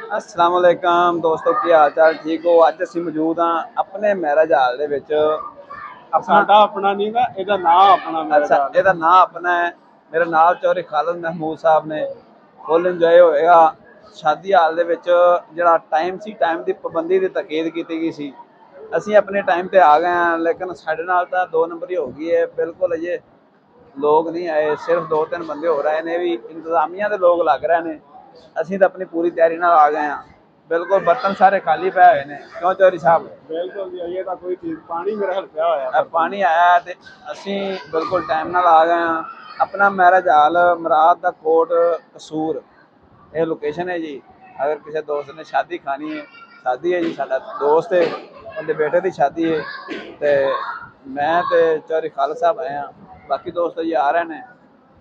अस्सलाम वालेकुम दोस्तों, की हाल चाल ठीक हो। अज असी मौजूद हाँ अपने मैरिज हाल दे विच। साडा अपना नहीं ना, ਇਹਦਾ ਨਾਂ अपना मेरा अच्छा, जाल ਇਹਦਾ ਨਾਂ अपना है। मेरे नाल चौधरी खालिद महमूद साहब ने फुल इंजॉय होएगा। शादी हाल दे विच जिहड़ा टाइम सी, टाइम की पाबंदी की तकीद की गई सी। असी अपने टाइम पे आ गए हैं, लेकिन साढ़े नाल तो 2 नंबर ही हो गई है। बिल्कुल अजे लोग नहीं आए, सिर्फ 2-3 बंदे हो रहे हैं। भी इंतजामिया के लोग लग रहे हैं। असी तो अपनी पूरी तैयारी नाल आ गए हैं। बिल्कुल बर्तन सारे खाली पे हुए हैं। क्यों चौधरी साहब? बिल्कुल जी, ये तो कोई चीज पानी मेरा हल पिया होया पानी आया तो असी बिल्कुल टाइम नाल आ गए हैं। अपना मैरिज हाल मुराद दा कोट कसूर, ये लोकेशन है जी। अगर किसी दोस्त ने शादी खानी है, शादी है जी, साडा दोस्त है, उनके बेटे की शादी है। तो मैं तो चौधरी खालिद साहब आए हैं, बाकी दोस्त जी आ रहे हैं।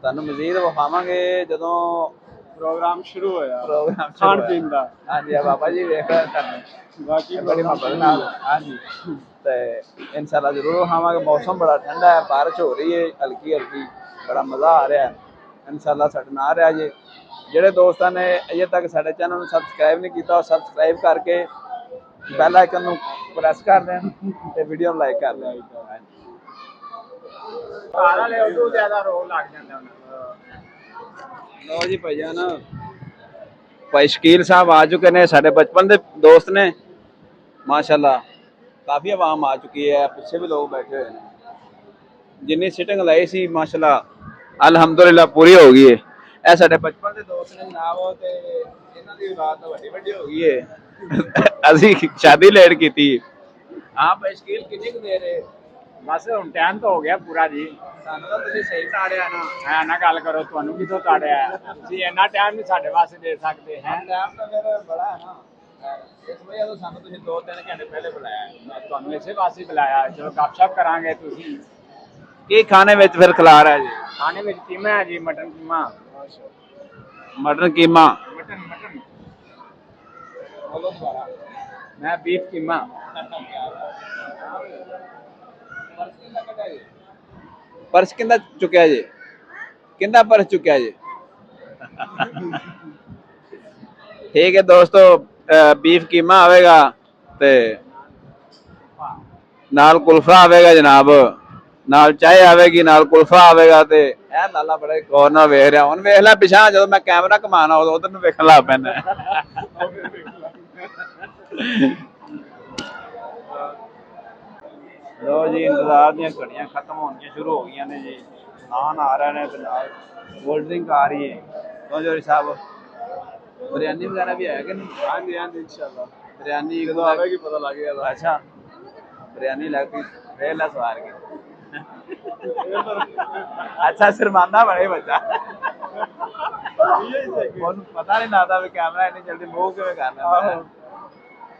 तुहानू मजीद विखावांगे जदों प्रोग्राम शुरू होया प्रोग्राम शुरू खान होया। पीन दा। हाँ जी, बाबा जी वेख रहे तुहानू बाकी बड़ी मोहब्बत नाल। हाँ जी, तो इंशाल्लाह जरूर विखावांगे। मौसम बड़ा ठंडा है, बारिश हो रही है हल्की हल्की, बड़ा मज़ा आ रहा है। इंशाल्लाह साडे नाल रहा जी। ਜਿਹੜੇ ਦੋਸਤਾਂ ਨੇ ਅਜੇ ਤੱਕ ਸਾਡੇ ਚੈਨਲ ਨੂੰ ਸਬਸਕ੍ਰਾਈਬ ਨਹੀਂ ਕੀਤਾ, ਉਹ ਸਬਸਕ੍ਰਾਈਬ ਕਰਕੇ ਬੈਲ ਆਈਕਨ ਨੂੰ ਪ੍ਰੈਸ ਕਰ ਦੇਣ ਤੇ ਵੀਡੀਓ ਨੂੰ ਲਾਈਕ ਕਰ ਦੇਣ। ਘਰ ਵਾਲੇ ਉਦੋਂ ਜ਼ਿਆਦਾ ਰੋਲ ਲੱਗ ਜਾਂਦਾ ਉਹਨਾਂ ਲਓ ਜੀ ਭਾਈਜਾਨ, भाई शकील साहब आ चुके हैं, साढ़े बचपन के दोस्त ने। माशाल्लाह काफ़ी आवाम आ चुकी है, पीछे भी लोग बैठे हुए हैं। जिन्नी सिटिंग लाई सी माशाल्लाह अलहमदुलिल्लाह पूरी हो गई है। यह साढ़े बचपन के दोस्त ने जनाब, ते इन्हां दी औलाद तो वड्डी वड्डी हो गई है। असी शादी लेट की थी। हाँ भाई शकील, कितनी कुछ दे रहे? ਬਸ ਹੁਣ ਟਾਈਮ ਤਾਂ ਹੋ ਗਿਆ ਪੂਰਾ ਜੀ। ਸਾਨੂੰ ਤਾਂ ਤੁਸੀਂ ਸਹੀ ਤਾੜਿਆ ਨਾ। ਐ ਨਾ ਗੱਲ ਕਰੋ, ਤੁਹਾਨੂੰ ਕਿਥੋਂ ਤਾੜਿਆ? ਤੁਸੀਂ ਇੰਨਾ ਟਾਈਮ ਨਹੀਂ ਸਾਡੇ ਵਾਸਤੇ ਦੇ ਸਕਦੇ ਹੈ। ਟਾਈਮ ਤਾਂ ਫਿਰ ਬੜਾ ਹੈ ਨਾ, ਇਸ ਵਜ੍ਹਾ ਤੋਂ ਸਾਨੂੰ ਤੁਸੀਂ 2-3 ਘੰਟੇ ਪਹਿਲੇ ਬੁਲਾਇਆ। ਤੁਹਾਨੂੰ ਇਸੇ ਵਾਸਤੇ ਬੁਲਾਇਆ, ਚਲੋ ਗੱਪਸ਼ਪ ਕਰਾਂਗੇ। ਤੁਸੀਂ ਕੀ ਖਾਣੇ ਵਿੱਚ ਫਿਰ ਖਿਲਾ ਰਿਹਾ ਜੀ? ਖਾਣੇ ਵਿੱਚ ਕੀਮਾ ਹੈ ਜੀ, ਮਟਨ ਕੀਮਾ। मटन कीमा। ਮਟਨ ਮਟਨ ਮੈਂ ਬੀਫ ਕੀਮਾ। पर्स किंदा चुकया जी? किंदा पर्स चुकया जी? ठीक है दोस्तों, बीफ कीमा आवेगा ते नाल कुल्फा आवेगा जनाब, नाल चाय आवेगी, नाल कुल्फा आवेगा। ते ए लाला बड़े गौर नाल वेख रहा। हुण वेख लै पिछा, जदों मैं कैमरा घुमाना उधर नूं वेखण लग पैंदा। लो जी, इंतजार दी घड़ियां खत्म होनी शुरू हो गई ने जी। नान आ रहे हैं, कोल्ड ड्रिंक आ रही है। तो जोरी साहब, बिरयानी वगैरह भी है कि नहीं? हाँ जी, हाँ जी, इंशाल्लाह बिरयानी ਜਦੋਂ ਆਵੇਗੀ ਪਤਾ ਲੱਗ ਜਾਏਗਾ। अच्छा, बिरयानी लग गई ला सवार के। अच्छा शर्मांदा बड़े बच्चा, पता नहीं लगता भी कैमरा इन्नी जल्दी मूव किवें करना।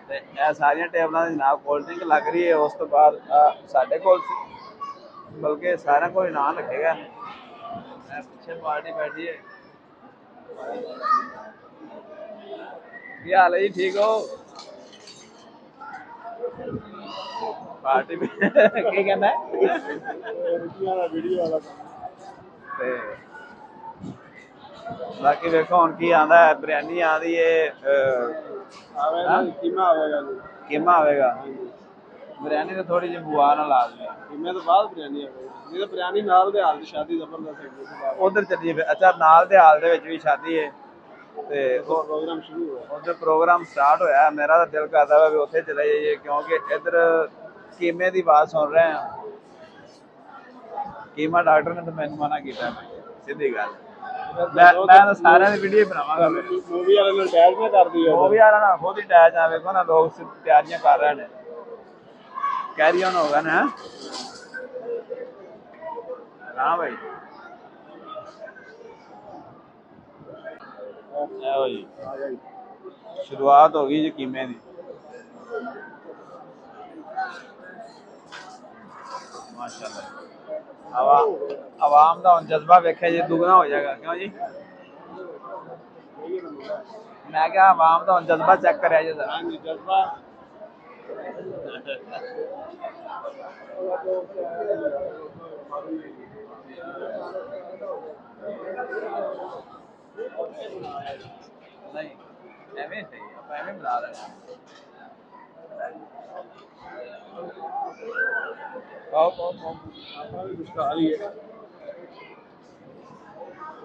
ते ਇਹ ਸਾਰੀਆਂ ਟੇਬਲਾਂ ਦੇ ਜਨਾਬ ਕੋਲਡ ਡਰਿੰਕ ਲੱਗ ਰਹੀ ਹੈ। ਉਸ ਤੋਂ ਬਾਅਦ ਸਾਡੇ ਕੋਲ ਬਲਕਿ ਸਾਰਿਆਂ ਕੋਲ ਇਨਾਮ ਰੱਖੇਗਾ। ਪਿੱਛੇ ਪਾਰਟੀ ਬੈਠੀ ਹੈ। ਕੀ ਹਾਲ ਹੈ ਜੀ, ਠੀਕ ਹੋ? ਪਾਰਟੀ ਕੀ ਕਹਿੰਦਾ ਵੀਡੀਓ ਵਾਲਾ ਤੇ ਬਾਕੀ ਵੇਖੋ ਹੁਣ ਕੀ ਆਂਦਾ ਹੈ। ਬਿਰਿਆਨੀ ਆਂਦੀ ਹੈ, ਆਵੇਗਾ ਕੀਮਾ ਆਵੇਗਾ ਜੀ। कीमा आवेगा। बिरयानी तो थोड़ी जी बुआ ना ला दी। ਕੀਮੇ ਤੋਂ ਬਾਅਦ ਬਿਰਿਆਨੀ ਆਵੇਗੀ। ਨਹੀਂ ਤਾਂ ਬਿਰਿਆਨੀ ਨਾਲ ਦੇ ਹਾਲ ਦੀ ਸ਼ਾਦੀ ਜ਼ਬਰਦਸਤ ਹੈ। उधर चलिए फिर। अच्छा, नाल दे हाल दे विच भी शादी है ते प्रोग्राम शुरू हुआ। उधर प्रोग्राम स्टार्ट होया। मेरा तो दिल करता है भी उत्थे चले जाइए, क्योंकि इधर कीमे की बात सुन रहे हैं। कीमा डॉक्टर ने तो मैंने मना किया, सीधी गल। मैं तो सारे दी वीडियो बनावांगा। मूवी वाले ने अटैच ना कर दिया। मूवी वाला ना खुद ही अटैच आ, देखो ना लोग तैयारियां कर रहे हैं। कैरी ऑन होगा ना? हाँ भाई, शुरुआत हो गई जी कीमे की। माशाल्लाह आवाम का हम जज्बा वेख्या जी दुगना हो जाएगा। क्यों जी? मैं क्या आवाम का हम जज्बा चेक कर जज्बा नहीं ਐਵੇਂ ਸਹੀ ਆਪਾਂ ਐਵੇਂ ਬਣਾ ਲੈਣਾ ਆਓ ਆਪਾਂ ਵੀ ਕੁਛ ਖਾ ਲਈਏ।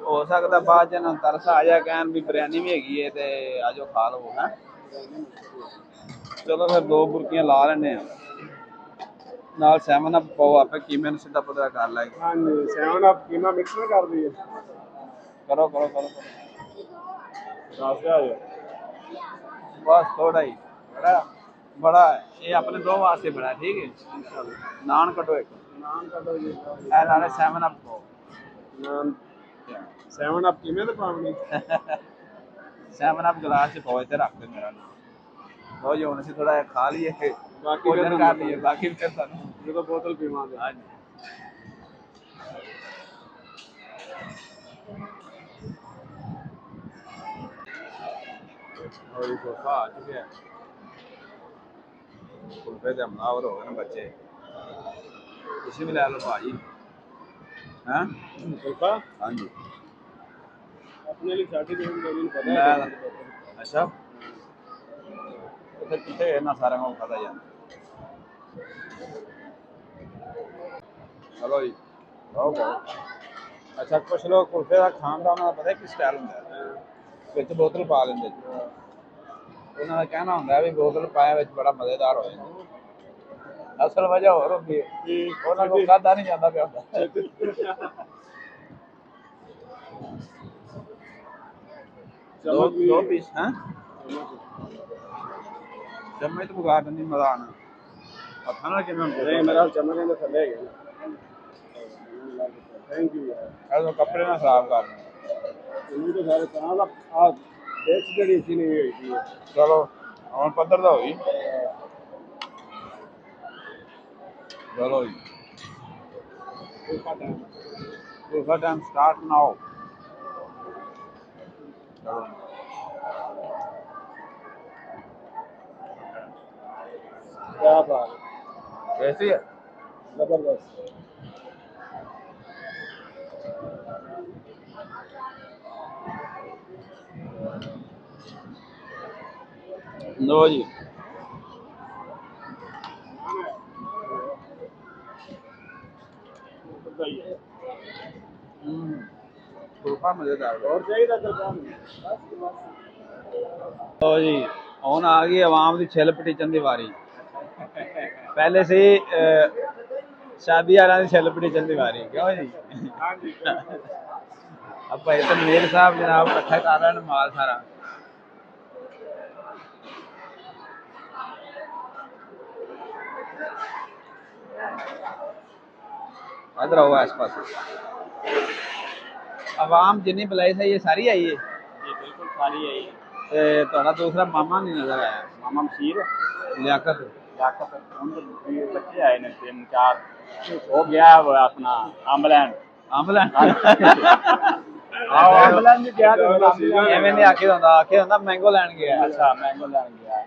ਹੋ ਸਕਦਾ ਬਾਅਦ ਚ ਨਾ ਤਰਸ ਆ ਜਾ ਕਹਿਣ ਵੀ ਬਿਰਿਆਨੀ ਵੀ ਹੈਗੀ ਹੈ ਤੇ ਆਜੋ ਖਾ ਲਵੋ ਹੈ ਚਲੋ ਫਿਰ 2 ਬੁਰਕੀਆਂ ਲਾ ਲੈਣੇ ਆ ਨਾਲ 7 ਅਪ ਪਾਓ ਆਪੇ ਕੀਮੇ ਨੂੰ ਸਿੱਧਾ ਪਤਾ ਕਰ ਲਾਂਗੇ ਹਾਂਜੀ 7 ਅਪ ਕੀਮਾ ਮਿਕਸ ਨਾ ਕਰ ਦਈਏ। ਕਰੋ ਦੱਸ ਦਿਆ ਜੀ। बस थोड़ा ही बड़ा है ये अपने 2 वास्ते बड़ा है ठीक है नान कटो एक ਨਾਮ ਕਦੋਂ ਜੀ? ऐ नाले 7 अप को ਨਾਮ 7 ਅਪ ਕਿਵੇਂ ਤੇ ਪਾਉਣੀ? 7 अप गिलास च पाओ इधर रख दे मेरा लो जी हुन ਅਸੀਂ थोड़ा खा लिए ਬਾਕੀ भोजन कर लिए बाकी फिर ਤੁਹਾਨੂੰ ਜਦੋਂ ਬੋਤਲ ਪੀਵਾਂਗੇ। ਹਾਂਜੀ और ये सोफा आ चुके हैं कुल्फे से हमलावर हो गए ना बच्चे इसी में ले लो भाजी हैं ਕੁਲਫਾ हाँ जी ਆਪਣੇ ਲਈ ਸਾਡੀ ਦੇ ਨੂੰ ਪਤਾ ਲੈ ਹੈ। ਲਾ। अच्छा तो कितने ना सारे को पता ही है चलो जी बहुत बहुत अच्छा कुछ लोग कुल्फे का खान का उन्होंने पता किस स्टाइल होंगे ਵਿੱਚ ਬੋਤਲ ਪਾ ਲੈਂਦੇ ਜੀ ਉਹਨਾਂ ਦਾ ਕਹਿਣਾ ਹੁੰਦਾ ਵੀ ਬੋਤਲ ਪਾਇਆ ਵਿੱਚ ਬੜਾ ਮਜ਼ੇਦਾਰ ਹੋ ਜਾਂਦਾ ਅਸਲ ਵਜ੍ਹਾ ਹੋਰ ਹੁੰਦੀ ਹੈ ਉਹਨਾਂ ਨੂੰ ਖਾਧਾ ਨਹੀਂ ਜਾਂਦਾ ਪਿਆ ਹੁੰਦਾ ਦੋ ਪੀਸ ਹੈ ਚਮਚ ਤੋਂ ਬੁਗਾ ਦਿੰਦੀ ਮਜ਼ਾ ਆਣਾ ਹੱਥਾਂ ਨਾਲ ਕਿਵੇਂ ਹੁੰਦੇ ਨਹੀਂ ਮੇਰਾ ਚਮਚ ਦੇ ਥੱਲੇ ਹੈਗਾ। ਥੈਂਕ ਯੂ ਯਾਰ। ਐਸੋ ਕੱਪੜੇ ਨਾਲ ਖਰਾਬ ਕਰਨਾ ਇਹਨੂੰ ਤਾਂ ਸਾਰੇ ਤਾਂ ਦਾ ਆ ਦੇਖ ਜਿਹੜੀ ਸੀ ਨਹੀਂ ਹੋਈ ਸੀ। ਚਲੋ ਹੁਣ ਪੱਧਰ ਦਾ ਹੋਈ ਚਲੋ ਜੀ ਕੁਲਫਾ ਟਾਈਮ ਸਟਾਰਟ ਨਾਓ ਚਲੋ क्या बात कैसी है जबरदस्त। लो जी कुल्फा मजेदार और चाहिए था लो जी ਹੁਣ ਆ ਗਈ ਆਵਾਮ ਦੀ ਛਿੱਲ ਪਟੀਚਣ ਦੀ ਵਾਰੀ ਪਹਿਲੇ ਸੀ ਸ਼ਾਦੀ ਵਾਲਿਆਂ ਦੀ ਛਿੱਲ ਪਟੀਚਣ ਦੀ ਵਾਰੀ ਕਿਉਂ ਜੀ ਹਾਂਜੀ ਆਪਾਂ ਇਹ ਤਨਵੀਰ ਸਾਹਿਬ ਜਨਾਬ ਇਕੱਠਾ ਕਰ ਰਹੇ ਨੇ ਮਾਲ ਸਾਰਾ इधर आओ आस पास आवाम जिन्नी बुलाई सही है सारी आई है जी बिल्कुल सारी है ते ਤੁਹਾਡਾ दूसरा मामा नहीं नजर आया मामा मशीर लियाकत याकत उनके बच्चे आए ने 3-4 हो गया वो अपना अम्बलैंड आंबलैंड आओ अम्बलैंड में क्या ਐਵੇਂ ਨਹੀਂ ਆਖੇ ਹੁੰਦਾ ਮੈਂਗੋ ਲੈਣ ਗਿਆ अच्छा मैंगो लैंड गया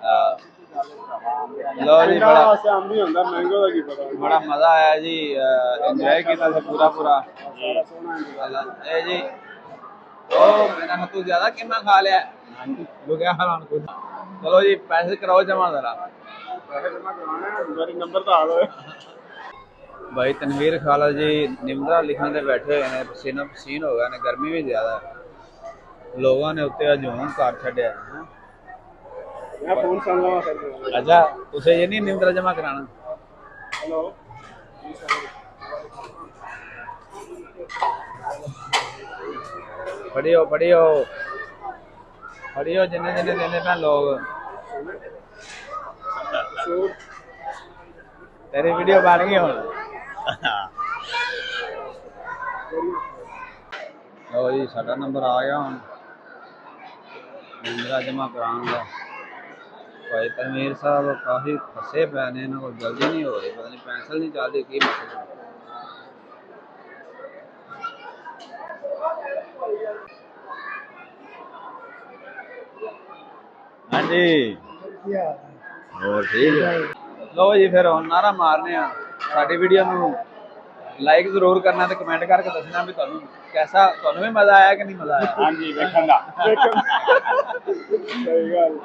ਲੋ ਜੀ ਬੜਾ वास्ते आम भी होंदा मैंगो दा की पता बड़ा मजा आया जी एंजॉय किया था पूरा सारा सोना ए जी ओ मैंने हतू ज्यादा कितना खा लिया रुकिया हरान को चलो जी पैसे कराओ जमा जरा पैसे जमा करवाना है मेरी नंबर तो आ लो भाई तनवीर खाला जी निमरा लिखने से बैठे हुए ने पसीना पसीन हो गया ने गर्मी भी ज्यादा है लोगों ने उत्ते हजूम कर छड़िया है मैं फोन सुन लवा कर अच्छा उसे ये नहीं निमरा जमा कराना हेलो पढ़ियो जिन्ने जिन्ने देने पे लोग तेरी वीडियो बन गई हुन लो जी साडा नंबर आ गया हुन निमरा जमा कराने का भाई तनवीर साहब काफी फसे पे ने इन्हों को जल्दी नहीं हो रही पता नहीं पेंसिल नहीं चल रही की मसला हाँ जी और ठीक है लो जी फिर हुन नारा मारने आ साडी वीडियो नूं लाइक जरूर करना ते कमेंट करके दसना भी तुहानू कैसा तुहानू भी मजा आया कि नहीं मजा आया हां जी देखंगा ਸਹੀ ਗੱਲ